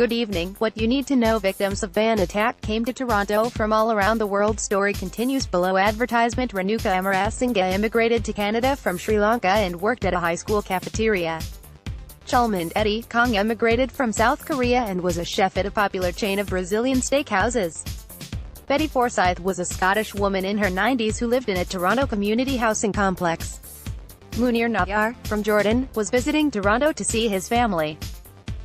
Good evening. What you need to know: victims of van attack came to Toronto from all around the world. Story continues below. Advertisement: Renuka Amarasingha immigrated to Canada from Sri Lanka and worked at a high school cafeteria. Chul Min, Kang immigrated from South Korea and was a chef at a popular chain of Brazilian steakhouses. Betty Forsyth was a Scottish woman in her 90s who lived in a Toronto community housing complex. Munir Najjar, from Jordan, was visiting Toronto to see his family.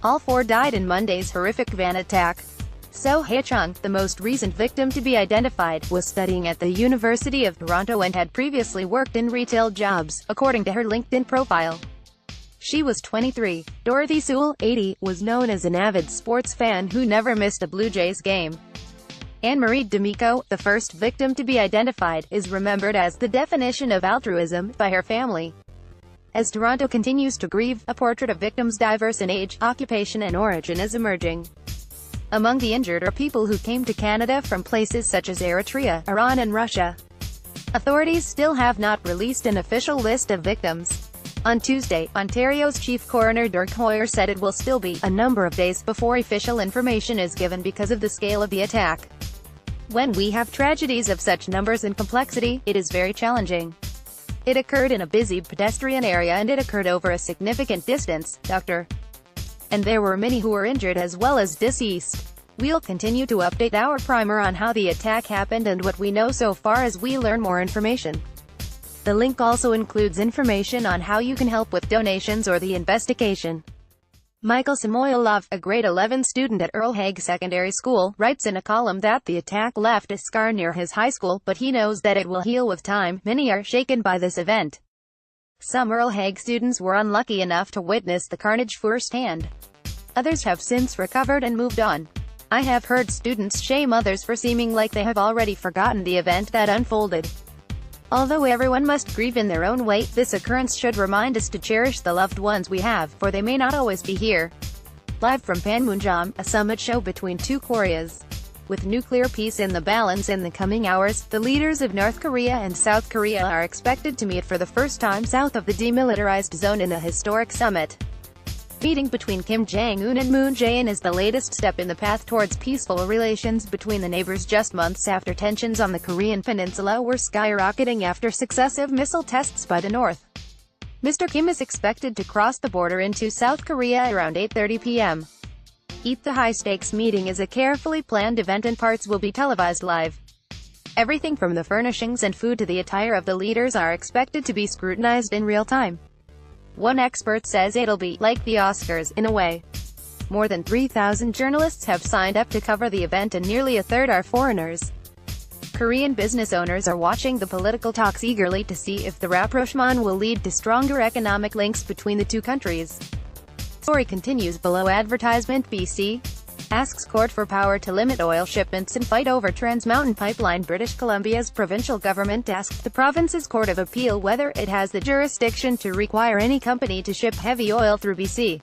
All four died in Monday's horrific van attack. So Hae-chung, the most recent victim to be identified, was studying at the University of Toronto and had previously worked in retail jobs, according to her LinkedIn profile. She was 23. Dorothy Sewell, 80, was known as an avid sports fan who never missed a Blue Jays game. Anne-Marie D'Amico, the first victim to be identified, is remembered as the definition of altruism by her family. As Toronto continues to grieve, a portrait of victims diverse in age, occupation and origin is emerging. Among the injured are people who came to Canada from places such as Eritrea, Iran and Russia. Authorities still have not released an official list of victims. On Tuesday, Ontario's Chief Coroner Dirk Hoyer said it will still be a number of days before official information is given because of the scale of the attack. When we have tragedies of such numbers and complexity, it is very challenging. It occurred in a busy pedestrian area and it occurred over a significant distance, Dr. And there were many who were injured as well as deceased. We'll continue to update our primer on how the attack happened and what we know so far as we learn more information. The link also includes information on how you can help with donations or the investigation. Michael Samoylov, a grade 11 student at Earl Hague Secondary School, writes in a column that the attack left a scar near his high school, but he knows that it will heal with time. Many are shaken by this event. Some Earl Hague students were unlucky enough to witness the carnage firsthand. Others have since recovered and moved on. I have heard students shame others for seeming like they have already forgotten the event that unfolded. Although everyone must grieve in their own way, this occurrence should remind us to cherish the loved ones we have, for they may not always be here. Live from Panmunjom, a summit show between two Koreas. With nuclear peace in the balance in the coming hours, the leaders of North Korea and South Korea are expected to meet for the first time south of the demilitarized zone in a historic summit. Meeting between Kim Jong-un and Moon Jae-in is the latest step in the path towards peaceful relations between the neighbors just months after tensions on the Korean peninsula were skyrocketing after successive missile tests by the North. Mr. Kim is expected to cross the border into South Korea around 8:30 p.m. The high-stakes meeting is a carefully planned event and parts will be televised live. Everything from the furnishings and food to the attire of the leaders are expected to be scrutinized in real time. One expert says it'll be like the Oscars, in a way. More than 3,000 journalists have signed up to cover the event and nearly a third are foreigners. Korean business owners are watching the political talks eagerly to see if the rapprochement will lead to stronger economic links between the two countries. Story continues below. Advertisement: BC asks court for power to limit oil shipments and fight over Trans Mountain pipeline. British Columbia's provincial government asked the province's Court of Appeal whether it has the jurisdiction to require any company to ship heavy oil through BC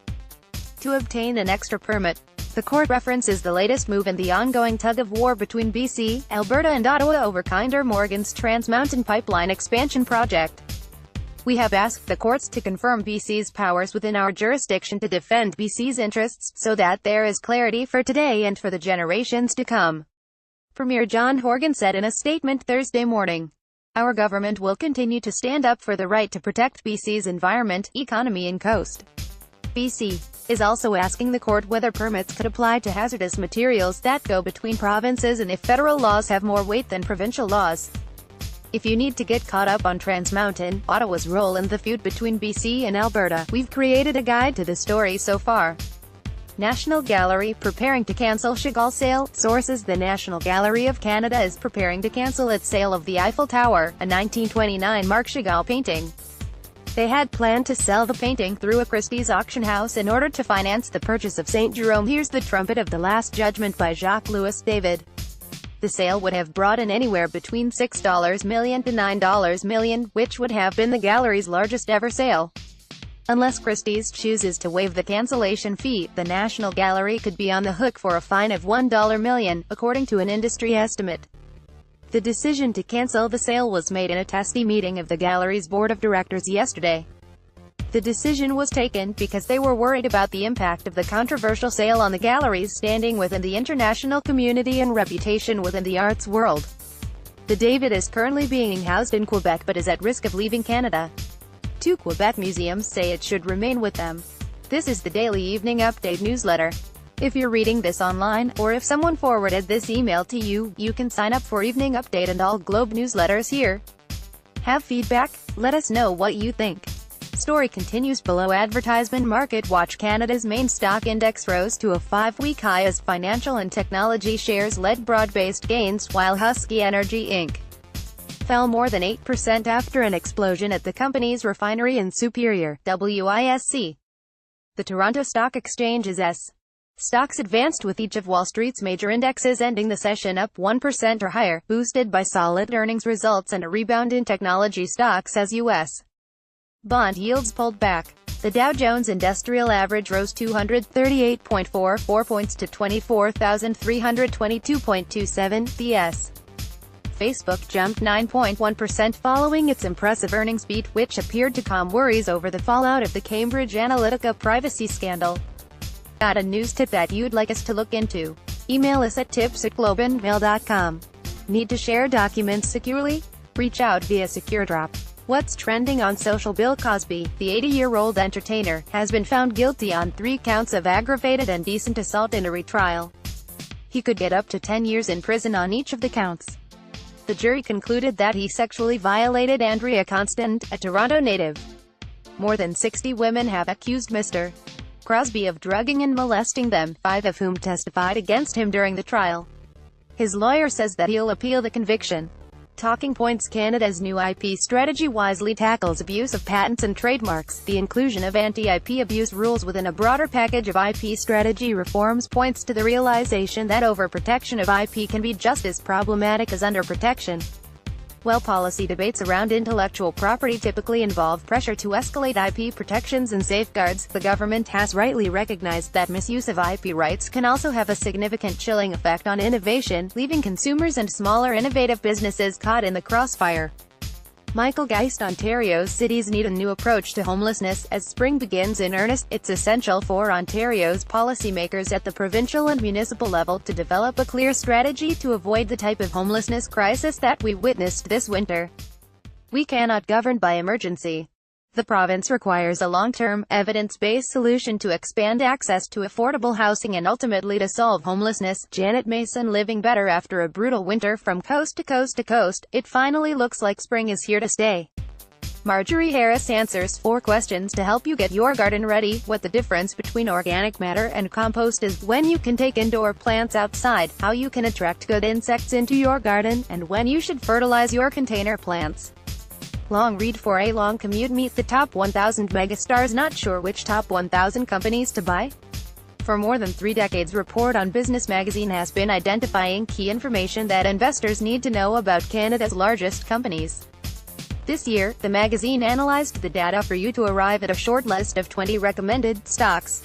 to obtain an extra permit. The court references the latest move in the ongoing tug-of-war between BC, Alberta and Ottawa over Kinder Morgan's Trans Mountain pipeline expansion project. We have asked the courts to confirm BC's powers within our jurisdiction to defend BC's interests, so that there is clarity for today and for the generations to come. Premier John Horgan said in a statement Thursday morning. Our government will continue to stand up for the right to protect BC's environment, economy and coast. BC is also asking the court whether permits could apply to hazardous materials that go between provinces and if federal laws have more weight than provincial laws. If you need to get caught up on Trans Mountain, Ottawa's role in the feud between BC and Alberta, we've created a guide to the story so far. National Gallery preparing to cancel Chagall sale. Sources: the National Gallery of Canada is preparing to cancel its sale of the Eiffel Tower, a 1929 Marc Chagall painting. They had planned to sell the painting through a Christie's auction house in order to finance the purchase of St. Jerome. Here's the Trumpet of the Last Judgment by Jacques-Louis David. The sale would have brought in anywhere between $6 million to $9 million, which would have been the gallery's largest ever sale. Unless Christie's chooses to waive the cancellation fee, the National Gallery could be on the hook for a fine of $1 million, according to an industry estimate. The decision to cancel the sale was made in a testy meeting of the gallery's board of directors yesterday. The decision was taken because they were worried about the impact of the controversial sale on the gallery's standing within the international community and reputation within the arts world. The David is currently being housed in Quebec but is at risk of leaving Canada. Two Quebec museums say it should remain with them. This is the Daily Evening Update newsletter. If you're reading this online, or if someone forwarded this email to you, you can sign up for Evening Update and all Globe newsletters here. Have feedback? Let us know what you think. Story continues below. Advertisement market watch. Canada's main stock index rose to a 5-week high as financial and technology shares led broad-based gains, while Husky Energy Inc. fell more than 8% after an explosion at the company's refinery in Superior, WISC. The Toronto Stock Exchange's stocks advanced with each of Wall Street's major indexes ending the session up 1% or higher, boosted by solid earnings results and a rebound in technology stocks as U.S. bond yields pulled back. The Dow Jones Industrial Average rose 238.44 points to 24,322.27. The Facebook jumped 9.1% following its impressive earnings beat, which appeared to calm worries over the fallout of the Cambridge Analytica privacy scandal. Got a news tip that you'd like us to look into? Email us at tips@globeandmail.com. Need to share documents securely? Reach out via SecureDrop. What's trending on social? Bill Cosby, the 80-year-old entertainer, has been found guilty on 3 counts of aggravated and indecent assault in a retrial. He could get up to 10 years in prison on each of the counts. The jury concluded that he sexually violated Andrea Constant, a Toronto native. More than 60 women have accused Mr. Crosby of drugging and molesting them, 5 of whom testified against him during the trial. His lawyer says that he'll appeal the conviction. Talking Points. Canada's new IP strategy wisely tackles abuse of patents and trademarks. The inclusion of anti-IP abuse rules within a broader package of IP strategy reforms points to the realization that overprotection of IP can be just as problematic as underprotection. While policy debates around intellectual property typically involve pressure to escalate IP protections and safeguards, the government has rightly recognized that misuse of IP rights can also have a significant chilling effect on innovation, leaving consumers and smaller innovative businesses caught in the crossfire. Michael Geist. Ontario's cities need a new approach to homelessness. As spring begins in earnest, it's essential for Ontario's policymakers at the provincial and municipal level to develop a clear strategy to avoid the type of homelessness crisis that we witnessed this winter. We cannot govern by emergency. The province requires a long-term, evidence-based solution to expand access to affordable housing and ultimately to solve homelessness. Janet Mason. Living better after a brutal winter. From coast to coast to coast, it finally looks like spring is here to stay. Marjorie Harris answers 4 questions to help you get your garden ready. What the difference between organic matter and compost is, when you can take indoor plants outside, how you can attract good insects into your garden, and when you should fertilize your container plants. Long read. For a long commute. Meet the top 1,000 megastars. Not sure which top 1,000 companies to buy? For more than 3 decades, Report on Business magazine has been identifying key information that investors need to know about Canada's largest companies. This year, the magazine analyzed the data for you to arrive at a short list of 20 recommended stocks.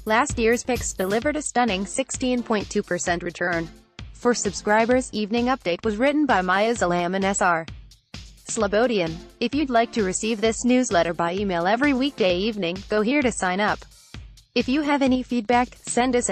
Last year's picks delivered a stunning 16.2% return. For subscribers, Evening Update was written by Maya Zalam and S.R. Slobodian. If you'd like to receive this newsletter by email every weekday evening, go here to sign up. If you have any feedback, send us